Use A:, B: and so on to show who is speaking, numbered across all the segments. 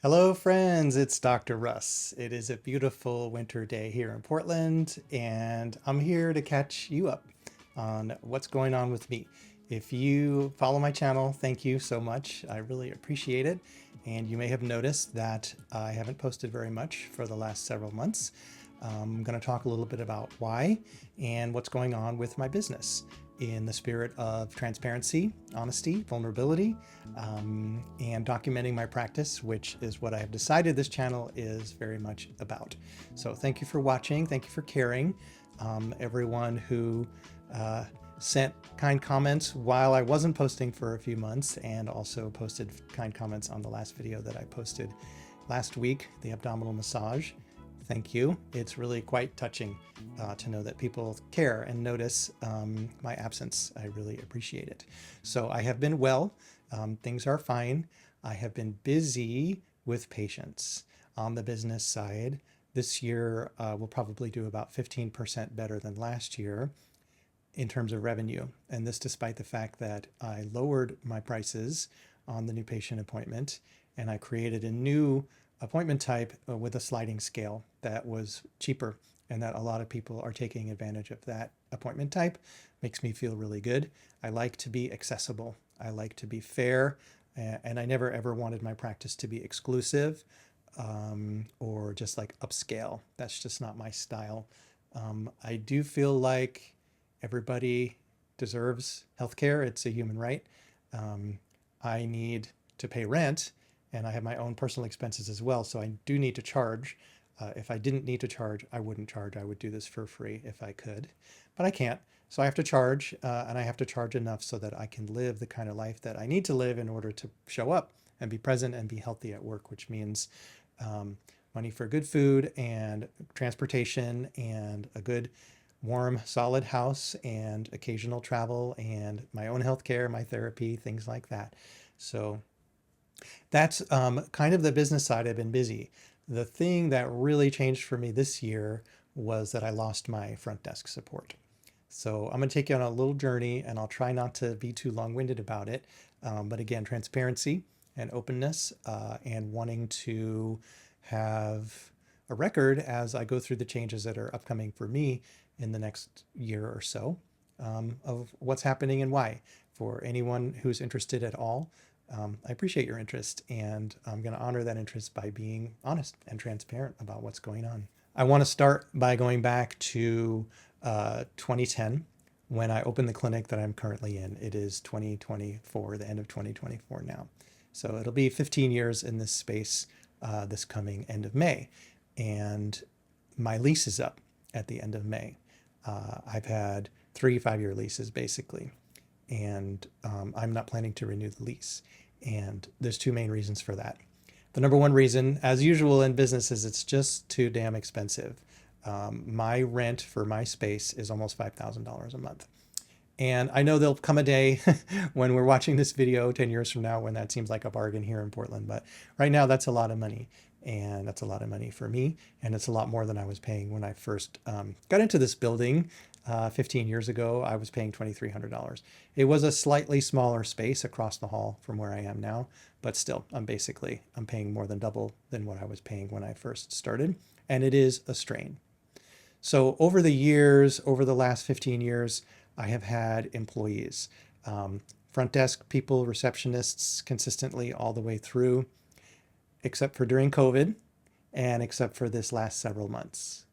A: Hello, friends. It's Dr. Russ. It is a beautiful winter day here in Portland, and I'm here to catch you up on what's going on with me. If you follow my channel, thank you so much. I really appreciate it. And you may have noticed that I haven't posted very much for the last several months. I'm going to talk a little bit about why and what's going on with my business in the spirit of transparency, honesty, vulnerability, and documenting my practice, which is what I have decided this channel is very much about. So thank you for watching. Thank you for caring. Everyone who sent kind comments while I wasn't posting for a few months, and also posted kind comments on the last video that I posted last week, the abdominal massage. Thank you. It's really quite touching to know that people care and notice my absence. I really appreciate it. So I have been well. Things are fine. I have been busy with patients on the business side. This year we'll probably do about 15% better than last year in terms of revenue. And this despite the fact that I lowered my prices on the new patient appointment, and I created a new appointment type with a sliding scale that was cheaper, and that a lot of people are taking advantage of that appointment type. Makes me feel really good. I like to be accessible. I like to be fair, and I never ever wanted my practice to be exclusive or just like upscale. That's just not my style. I do feel like everybody deserves healthcare. It's a human right. I need to pay rent, and I have my own personal expenses as well. So I do need to charge. If I didn't need to charge, I wouldn't charge. I would do this for free if I could, but I can't. So I have to charge, and I have to charge enough so that I can live the kind of life that I need to live in order to show up and be present and be healthy at work, which means money for good food and transportation and a good, warm, solid house and occasional travel and my own healthcare, my therapy, things like that. So that's kind of the business side. I've been busy. The thing that really changed for me this year was that I lost my front desk support. So I'm going to take you on a little journey, and I'll try not to be too long-winded about it. But again, transparency and openness and wanting to have a record as I go through the changes that are upcoming for me in the next year or so of what's happening and why. For anyone who's interested at all, I appreciate your interest, and I'm going to honor that interest by being honest and transparent about what's going on. I want to start by going back to 2010 when I opened the clinic that I'm currently in. It is 2024, the end of 2024 now. So it'll be 15 years in this space this coming end of May. And my lease is up at the end of May. I've had 3 5-year leases basically, and I'm not planning to renew the lease. And there's 2 main reasons for that. The number one reason, as usual in business, is it's just too damn expensive. My rent for my space is almost $5,000 a month. And I know there'll come a day when we're watching this video 10 years from now when that seems like a bargain here in Portland. But right now, that's a lot of money. And that's a lot of money for me. And it's a lot more than I was paying when I first got into this building 15 years ago. I was paying $2,300. It was a slightly smaller space across the hall from where I am now. But still, I'm paying more than double than what I was paying when I first started. And it is a strain. So over the years, over the last 15 years, I have had employees, front desk people, receptionists consistently all the way through, except for during COVID and except for this last several months.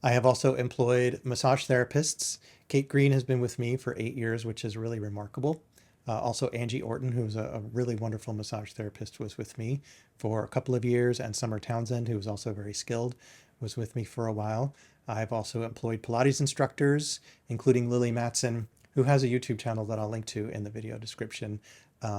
A: I have also employed massage therapists. Kate Green has been with me for 8 years, which is really remarkable. Also, Angie Orton, who's a really wonderful massage therapist, was with me for a couple of years, and Summer Townsend, who was also very skilled, was with me for a while. I've also employed Pilates instructors, including Lily Matson, who has a YouTube channel that I'll link to in the video description.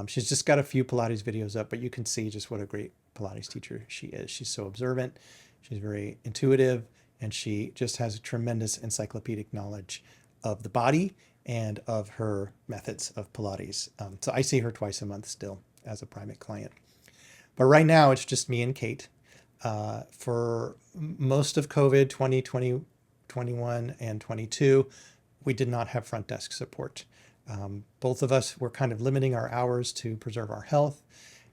A: She's just got a few Pilates videos up, but you can see just what a great Pilates teacher she is. She's so observant, she's very intuitive, and she just has a tremendous encyclopedic knowledge of the body and of her methods of Pilates. So I see her twice a month still as a private client. But right now it's just me and Kate. For most of COVID 2020, 21, and 22, we did not have front desk support. Both of us were kind of limiting our hours to preserve our health,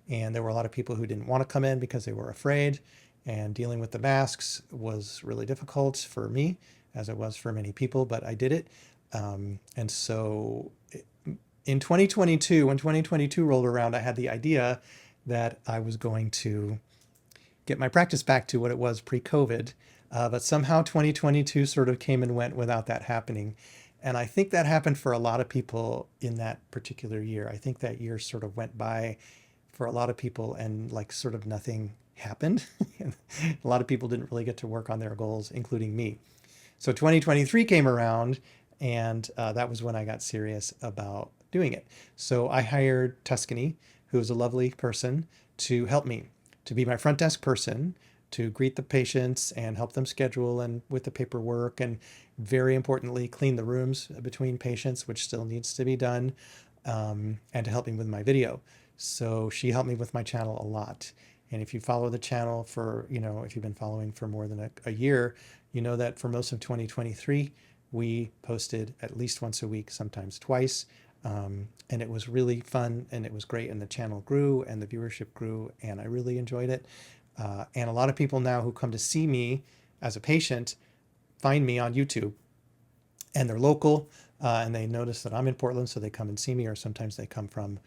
A: and there were a lot of people who didn't want to come in because they were afraid, and dealing with the masks was really difficult for me, as it was for many people, but I did it. And so in 2022, when 2022 rolled around, I had the idea that I was going to get my practice back to what it was pre-COVID. But somehow 2022 sort of came and went without that happening. And I think that happened for a lot of people in that particular year. I think that year sort of went by for a lot of people and like sort of nothing happened. A lot of people didn't really get to work on their goals, including me. So 2023 came around, and that was when I got serious about doing it. So I hired Tuscany, who is a lovely person, to help me, to be my front desk person, to greet the patients and help them schedule and with the paperwork, and very importantly, clean the rooms between patients, which still needs to be done, and to help me with my video. So she helped me with my channel a lot. And if you follow the channel for, if you've been following for more than a year, you know that for most of 2023, we posted at least once a week, sometimes twice. And it was really fun, and it was great, and the channel grew and the viewership grew, and I really enjoyed it. And a lot of people now who come to see me as a patient find me on YouTube, and they're local, and they notice that I'm in Portland, so they come and see me, or sometimes they come from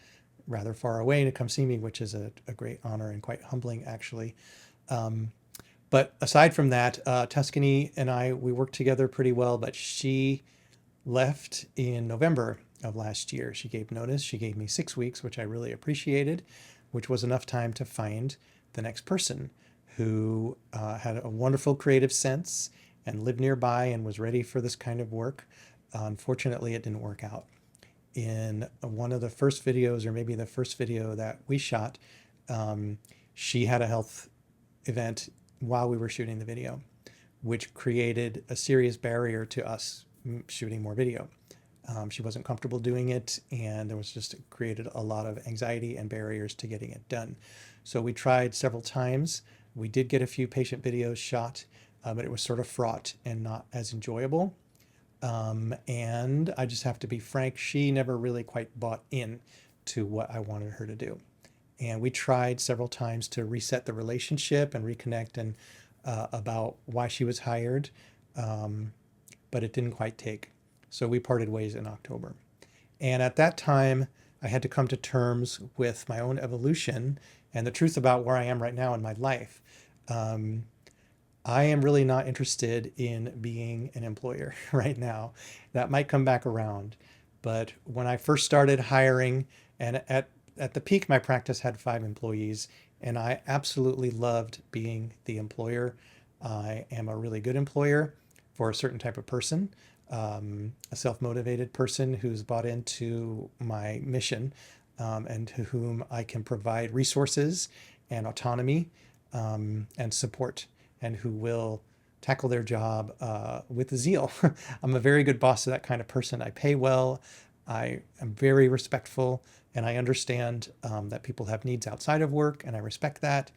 A: rather far away to come see me, which is a great honor and quite humbling, actually. But aside from that, Tuscany and we worked together pretty well, but she left in November of last year. She gave notice. She gave me 6 weeks, which I really appreciated, which was enough time to find the next person who had a wonderful creative sense and lived nearby and was ready for this kind of work. Unfortunately, it didn't work out. In one of the first videos, or maybe the first video that we shot, she had a health event while we were shooting the video, which created a serious barrier to us shooting more video. She wasn't comfortable doing it, and there was just created a lot of anxiety and barriers to getting it done. So we tried several times. We did get a few patient videos shot, but it was sort of fraught and not as enjoyable. And I just have to be frank, she never really quite bought in to what I wanted her to do. And we tried several times to reset the relationship and reconnect and about why she was hired, but it didn't quite take. So we parted ways in October. And at that time, I had to come to terms with my own evolution and the truth about where I am right now in my life. I am really not interested in being an employer right now. That might come back around. But when I first started hiring, and at the peak, my practice had 5 employees, and I absolutely loved being the employer. I am a really good employer for a certain type of person, a self-motivated person who's bought into my mission, and to whom I can provide resources and autonomy and support, and who will tackle their job with zeal. I'm a very good boss to that kind of person. I pay well. I am very respectful, and I understand that people have needs outside of work, and I respect that.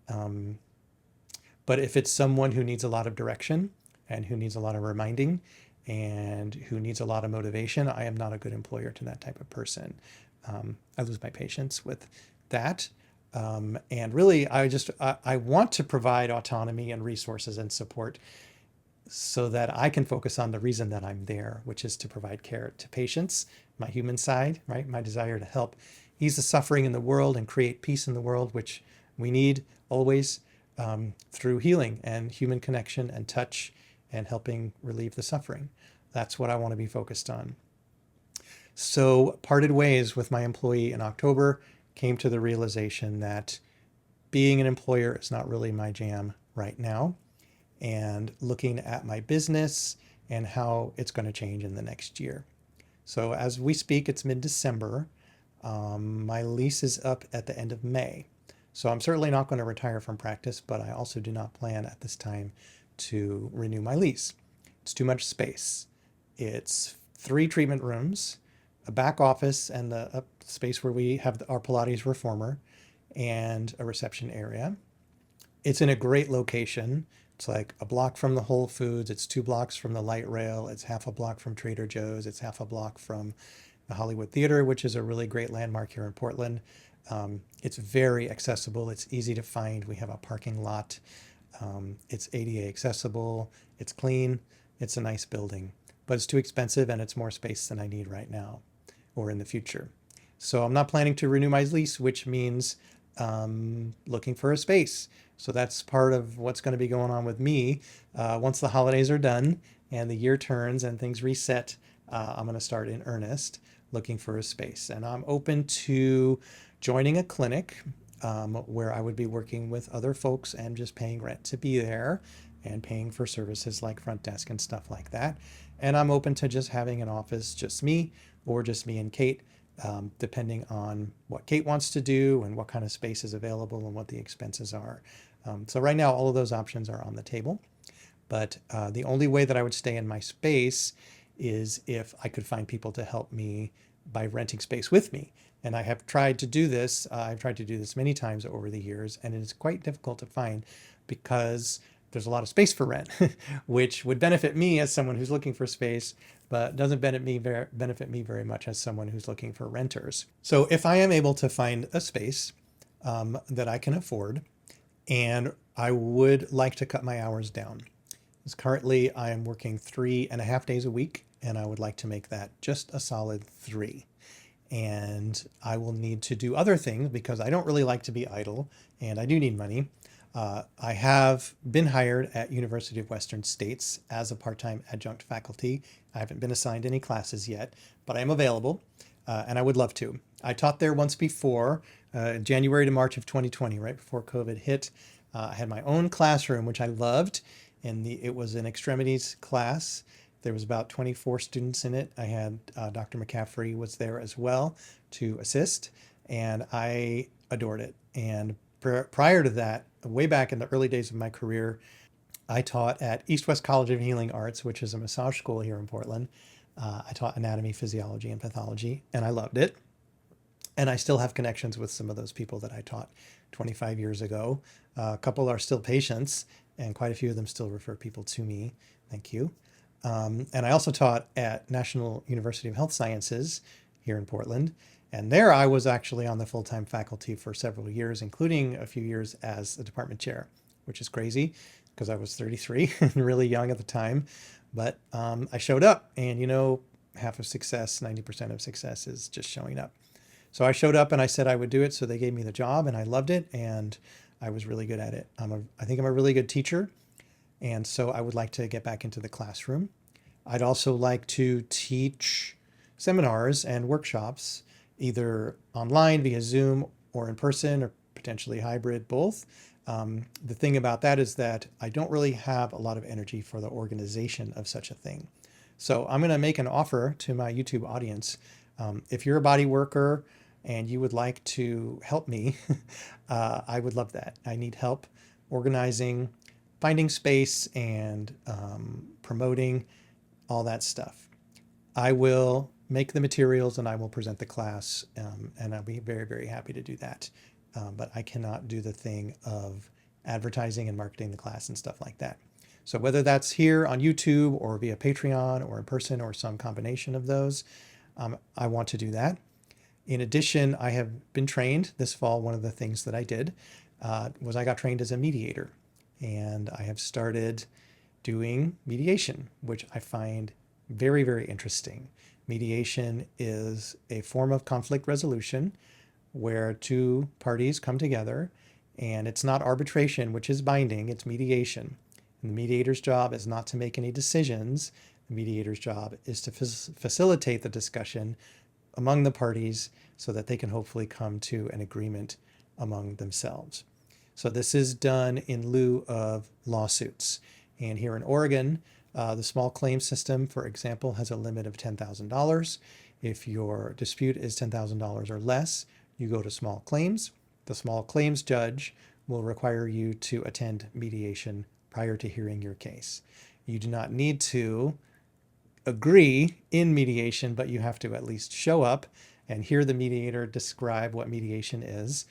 A: But if it's someone who needs a lot of direction and who needs a lot of reminding and who needs a lot of motivation, I am not a good employer to that type of person. I lose my patience with that. And really, I want to provide autonomy and resources and support so that I can focus on the reason that I'm there, which is to provide care to patients, my human side, right? My desire to help ease the suffering in the world and create peace in the world, which we need always, through healing and human connection and touch and helping relieve the suffering. That's what I want to be focused on. So parted ways with my employee in October, came to the realization that being an employer is not really my jam right now, and looking at my business and how it's going to change in the next year. So as we speak, it's mid-December. My lease is up at the end of May. So I'm certainly not going to retire from practice, but I also do not plan at this time to renew my lease. It's too much space. It's 3 treatment rooms, a back office, and the space where we have our Pilates reformer, and a reception area. It's in a great location. It's like a block from the Whole Foods. It's 2 blocks from the light rail. It's half a block from Trader Joe's. It's half a block from the Hollywood Theater, which is a really great landmark here in Portland. It's very accessible. It's easy to find. We have a parking lot. It's ADA accessible. It's clean. It's a nice building, but it's too expensive and it's more space than I need right now or in the future. So I'm not planning to renew my lease, which means looking for a space. So that's part of what's going to be going on with me. Once the holidays are done and the year turns and things reset, I'm going to start in earnest looking for a space. And I'm open to joining a clinic where I would be working with other folks and just paying rent to be there and paying for services like front desk and stuff like that. And I'm open to just having an office, just me or just me and Kate, depending on what Kate wants to do and what kind of space is available and what the expenses are. So right now, all of those options are on the table. But the only way that I would stay in my space is if I could find people to help me by renting space with me. And I have tried to do this. I've tried to do this many times over the years, and it's quite difficult to find because there's a lot of space for rent, which would benefit me as someone who's looking for space, but doesn't benefit me very much as someone who's looking for renters. So if I am able to find a space that I can afford, and I would like to cut my hours down. Because currently I am working 3.5 days a week, and I would like to make that just a solid 3. And I will need to do other things because I don't really like to be idle, and I do need money. I have been hired at University of Western States as a part-time adjunct faculty. I haven't been assigned any classes yet, but I am available, and I would love to. I taught there once before, January to March of 2020, right before COVID hit. I had my own classroom, which I loved, and it was an extremities class. There was about 24 students in it. I had Dr. McCaffrey was there as well to assist, and I adored it. And prior to that, way back in the early days of my career, I taught at East West College of Healing Arts, which is a massage school here in Portland. I taught anatomy, physiology, and pathology, and I loved it. And I still have connections with some of those people that I taught 25 years ago. A couple are still patients, and quite a few of them still refer people to me. Thank you. And I also taught at National University of Health Sciences here in Portland. And there I was actually on the full-time faculty for several years, including a few years as the department chair, which is crazy because I was 33 and really young at the time. But I showed up, and half of success, 90% of success is just showing up. So I showed up and I said I would do it. So they gave me the job and I loved it, and I was really good at it. I think I'm a really good teacher. And so I would like to get back into the classroom. I'd also like to teach seminars and workshops, either online via Zoom or in person or potentially hybrid, both. The thing about that is that I don't really have a lot of energy for the organization of such a thing. So I'm going to make an offer to my YouTube audience. If you're a body worker and you would like to help me, I would love that. I need help organizing, finding space, and promoting all that stuff. I will make the materials and I will present the class, and I'll be very, very happy to do that. But I cannot do the thing of advertising and marketing the class and stuff like that. So whether that's here on YouTube or via Patreon or in person or some combination of those, I want to do that. In addition, I have been trained this fall. One of the things that I did was I got trained as a mediator, and I have started doing mediation, which I find very, very interesting. Mediation is a form of conflict resolution where two parties come together, and it's not arbitration, which is binding, it's mediation. And the mediator's job is not to make any decisions. The mediator's job is to facilitate the discussion among the parties so that they can hopefully come to an agreement among themselves. So this is done in lieu of lawsuits. And here in Oregon, the small claims system, for example, has a limit of $10,000. If your dispute is $10,000 or less, you go to small claims. The small claims judge will require you to attend mediation prior to hearing your case. You do not need to agree in mediation, but you have to at least show up and hear the mediator describe what mediation is,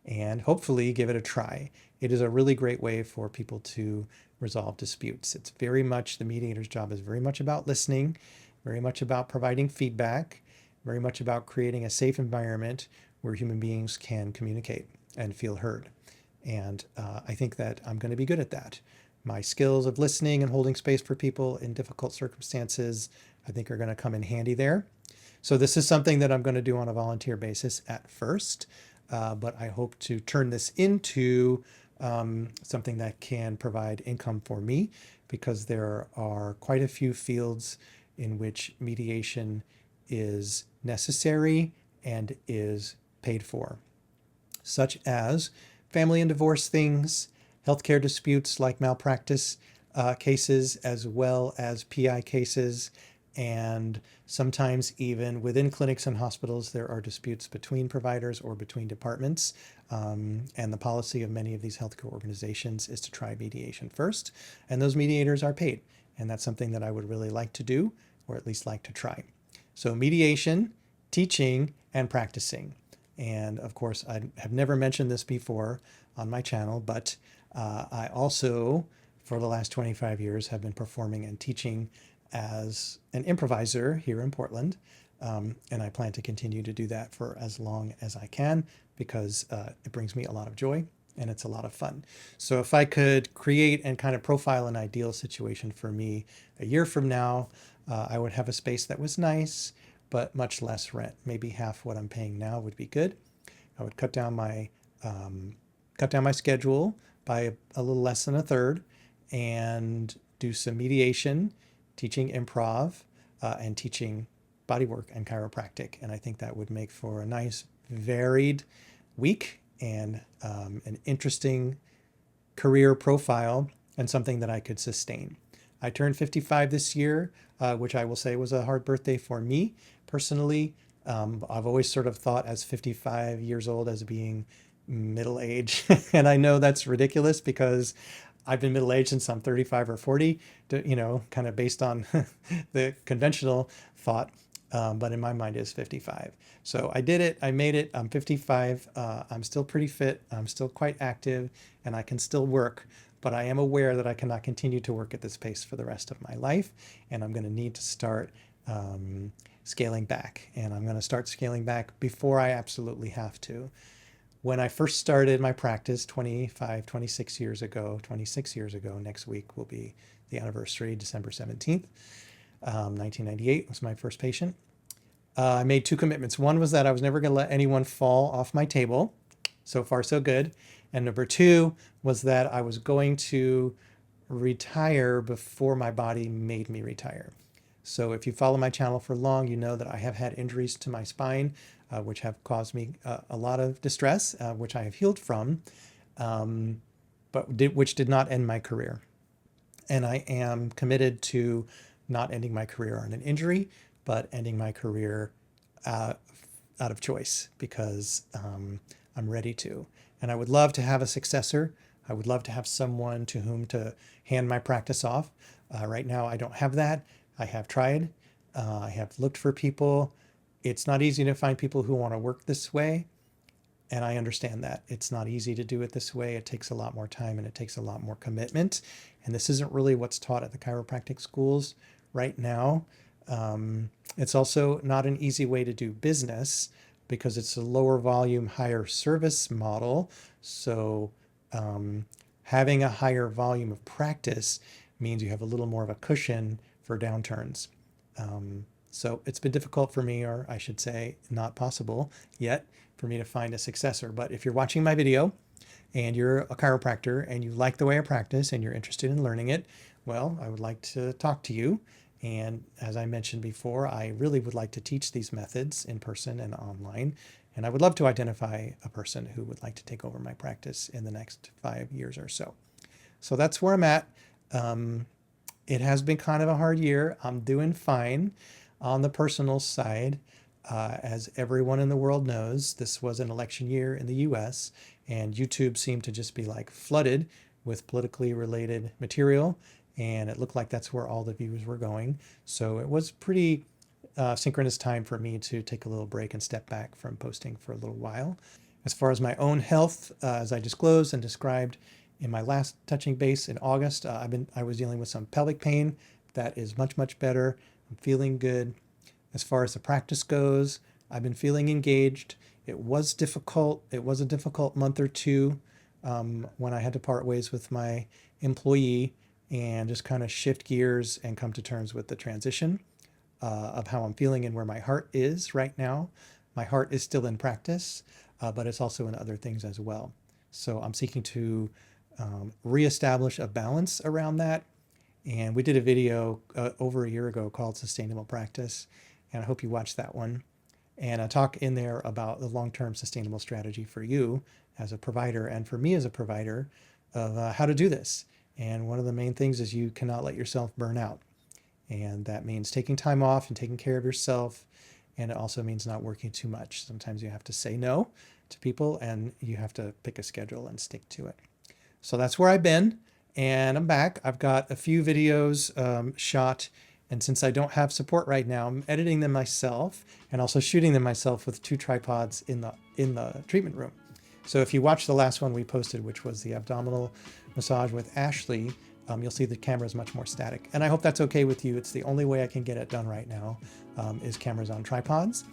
A: and hopefully give it a try. It is a really great way for people to resolve disputes. It's very much, the mediator's job is very much about listening, very much about providing feedback, very much about creating a safe environment where human beings can communicate and feel heard. And I think that I'm going to be good at that. My skills of listening and holding space for people in difficult circumstances, I think, are going to come in handy there. So this is something that I'm going to do on a volunteer basis at first, but I hope to turn this into something that can provide income for me, because there are quite a few fields in which mediation is necessary and is paid for, such as family and divorce things, healthcare disputes like malpractice cases, as well as PI cases. And sometimes even within clinics and hospitals, there are disputes between providers or between departments. And the policy of many of these healthcare organizations is to try mediation first. And those mediators are paid. And that's something that I would really like to do, or at least like to try. So mediation, teaching, and practicing. And of course, I have never mentioned this before on my channel, but I also, for the last 25 years, have been performing and teaching as an improviser here in Portland. And I plan to continue to do that for as long as I can, because it brings me a lot of joy and it's a lot of fun. So if I could create and kind of profile an ideal situation for me a year from now, I would have a space that was nice, but much less rent. Maybe half what I'm paying now would be good. I would cut down my schedule by a little less than a third, and do some mediation, teaching improv, and teaching bodywork and chiropractic. And I think that would make for a nice, varied week and an interesting career profile, and something that I could sustain. I turned 55 this year, which I will say was a hard birthday for me personally. I've always sort of thought as 55 years old as being middle age. And I know that's ridiculous, because I've been middle aged since I'm 35 or 40, kind of based on the conventional thought. But in my mind it's 55. So I did it. I made it. I'm 55. I'm still pretty fit. I'm still quite active, and I can still work. But I am aware that I cannot continue to work at this pace for the rest of my life. And I'm going to need to start scaling back. And I'm going to start scaling back before I absolutely have to. When I first started my practice 26 years ago, next week will be the anniversary, December 17th, 1998 was my first patient. I made two commitments. One was that I was never going to let anyone fall off my table. So far, so good. And number two was that I was going to retire before my body made me retire. So if you follow my channel for long, you know that I have had injuries to my spine, which have caused me a lot of distress, which I have healed from, which did not end my career. And I am committed to not ending my career on an injury, but ending my career out of choice, because I'm ready to. And I would love to have a successor. I would love to have someone to whom to hand my practice off. Right now, I don't have that. I have tried. I have looked for people. It's not easy to find people who want to work this way. And I understand that. It's not easy to do it this way. It takes a lot more time and it takes a lot more commitment. And this isn't really what's taught at the chiropractic schools right now. It's also not an easy way to do business, because it's a lower volume, higher service model. So having a higher volume of practice means you have a little more of a cushion for downturns. So it's been difficult for me, or I should say not possible yet, for me to find a successor. But if you're watching my video and you're a chiropractor and you like the way I practice and you're interested in learning it, well, I would like to talk to you. And as I mentioned before, I really would like to teach these methods in person and online. And I would love to identify a person who would like to take over my practice in the next 5 years or so. So that's where I'm at. It has been kind of a hard year. I'm doing fine on the personal side. As everyone in the world knows, this was an election year in the US, and YouTube seemed to just be like flooded with politically related material. And it looked like that's where all the views were going. So it was pretty synchronous time for me to take a little break and step back from posting for a little while. As far as my own health, as I disclosed and described in my last touching base in August, I was dealing with some pelvic pain. That is much, much better. I'm feeling good. As far as the practice goes, I've been feeling engaged. It was difficult. It was a difficult month or two when I had to part ways with my employee and just kind of shift gears and come to terms with the transition of how I'm feeling and where my heart is right now. My heart is still in practice, but it's also in other things as well. So I'm seeking to reestablish a balance around that. And we did a video over a year ago called Sustainable Practice, and I hope you watched that one. And I talk in there about the long-term sustainable strategy for you as a provider and for me as a provider of how to do this. And one of the main things is you cannot let yourself burn out. And that means taking time off and taking care of yourself. And it also means not working too much. Sometimes you have to say no to people and you have to pick a schedule and stick to it. So that's where I've been. And I'm back. I've got a few videos shot. And since I don't have support right now, I'm editing them myself and also shooting them myself with 2 tripods in the treatment room. So if you watch the last one we posted, which was the abdominal massage with Ashley, you'll see the camera is much more static. And I hope that's okay with you. It's the only way I can get it done right now is cameras on tripods.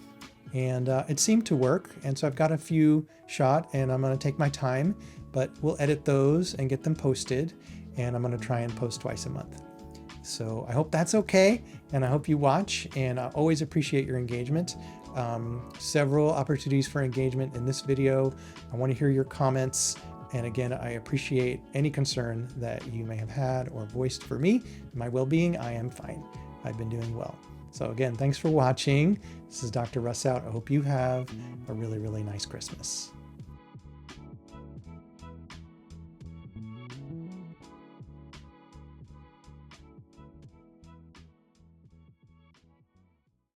A: And it seemed to work. And so I've got a few shot and I'm going to take my time, but we'll edit those and get them posted. And I'm going to try and post twice a month. So I hope that's okay. And I hope you watch, and I always appreciate your engagement. Several opportunities for engagement in this video. I want to hear your comments. And again, I appreciate any concern that you may have had or voiced for me. My well-being, I am fine. I've been doing well. So again, thanks for watching. This is Dr. Russ out. I hope you have a really, really nice Christmas.